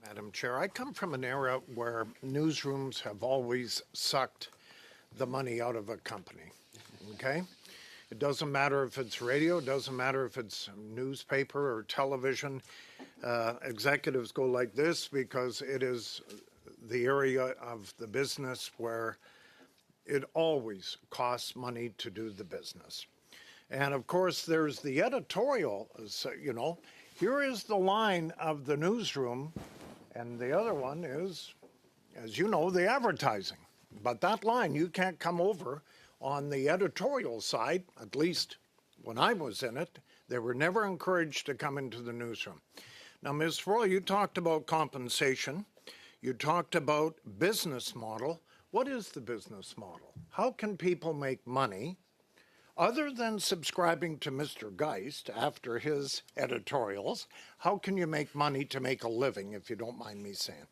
Madam Chair. I come from an era where newsrooms have always sucked the money out of a company, okay? It doesn't matter if it's radio, it doesn't matter if it's newspaper or television. Executives go like this because it is the area of the business where it always costs money to do the business. And of course, there's the editorial, here is the line of the newsroom, and the other one is, as you know, the advertising. But that line, you can't come over on the editorial side, at least when I was in it. They were never encouraged to come into the newsroom. Now, Ms. Roy, you talked about compensation. You talked about business model. What is the business model? How can people make money other than subscribing to Mr. Geist after his editorials? How can you make money to make a living, if you don't mind me saying?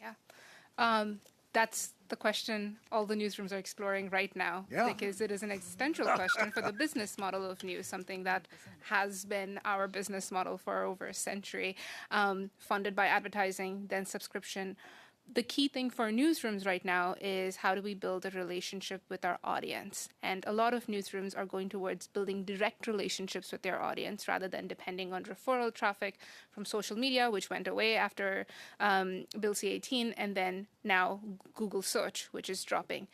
Yeah. That's the question all the newsrooms are exploring right now, because it is an existential question for the business model of news, something that has been our business model for over a century, funded by advertising, then subscription. The key thing for newsrooms right now is how do we build a relationship with our audience? And a lot of newsrooms are going towards building direct relationships with their audience rather than depending on referral traffic from social media, which went away after Bill C-18, and then now Google search, which is dropping.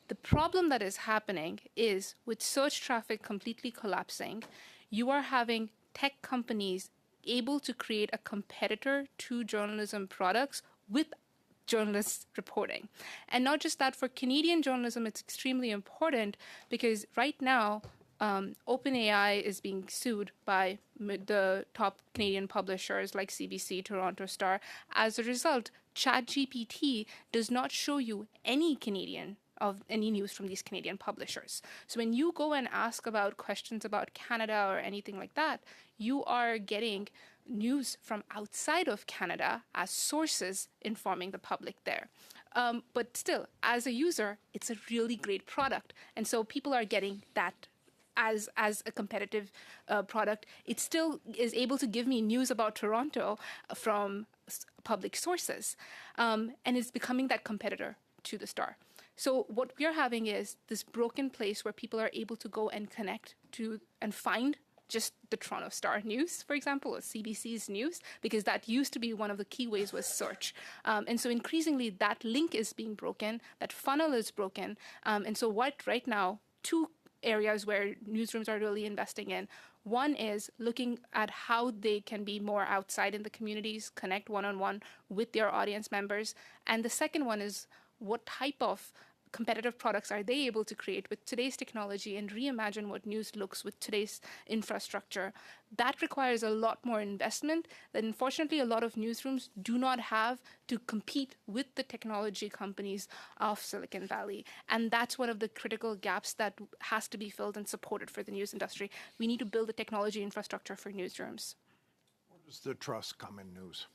The problem that is happening is with search traffic completely collapsing, you are having tech companies able to create a competitor to journalism products with journalists reporting. And not just that, for Canadian journalism, it's extremely important because right now, OpenAI is being sued by the top Canadian publishers like CBC, Toronto Star. As a result, ChatGPT does not show you any news from these Canadian publishers. So when you go and ask about questions about Canada or anything like that, you are getting news from outside of Canada as sources informing the public there. But still, as a user, it's a really great product. And so people are getting that as a competitive product. It still is able to give me news about Toronto from public sources. And it's becoming that competitor to the Star. So what we're having is this broken place where people are able to go and connect to and find just the Toronto Star news, for example, or CBC's news, because that used to be one of the key ways was search. And so increasingly that link is being broken, that funnel is broken. And so what right now, two areas where newsrooms are really investing in. One is looking at how they can be more outside in the communities, connect one-on-one with their audience members. And the second one is what type of competitive products are they able to create with today's technology and reimagine what news looks with today's infrastructure. That requires a lot more investment that unfortunately a lot of newsrooms do not have to compete with the technology companies of Silicon Valley. And that's one of the critical gaps that has to be filled and supported for the news industry. We need to build a technology infrastructure for newsrooms. Where does the trust come in news?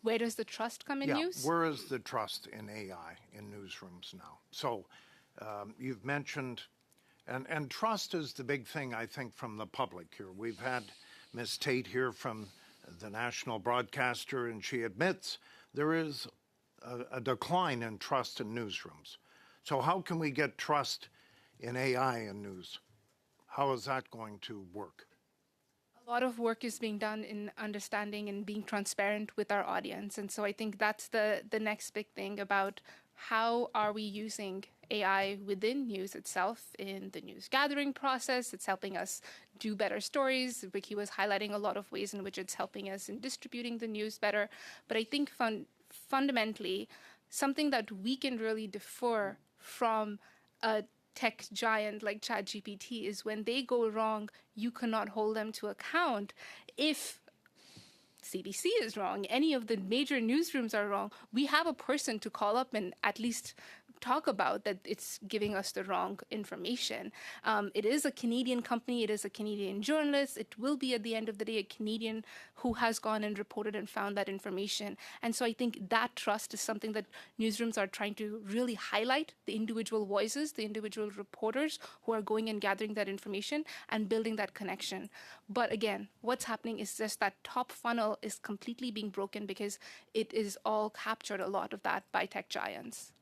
Where does the trust come in news? Where is the trust in AI in newsrooms now? So you've mentioned, and trust is the big thing, I think, from the public here. We've had Ms. Tate here from the national broadcaster, and she admits there is a decline in trust in newsrooms. So how can we get trust in AI in news? How is that going to work? A lot of work is being done in understanding and being transparent with our audience. And so I think that's the next big thing about how are we using AI within news itself in the news gathering process. It's helping us do better stories. Vicky was highlighting a lot of ways in which it's helping us in distributing the news better. But I think fundamentally, something that we can really defer from a tech giant like ChatGPT is when they go wrong, you cannot hold them to account. If CBC is wrong, any of the major newsrooms are wrong, we have a person to call up and at least talk about that it's giving us the wrong information. It is a Canadian company. It is a Canadian journalist. It will be, at the end of the day, a Canadian who has gone and reported and found that information. And so I think that trust is something that newsrooms are trying to really highlight, the individual voices, the individual reporters who are going and gathering that information and building that connection. But again, what's happening is just that top funnel is completely being broken because it is all captured, a lot of that, by tech giants.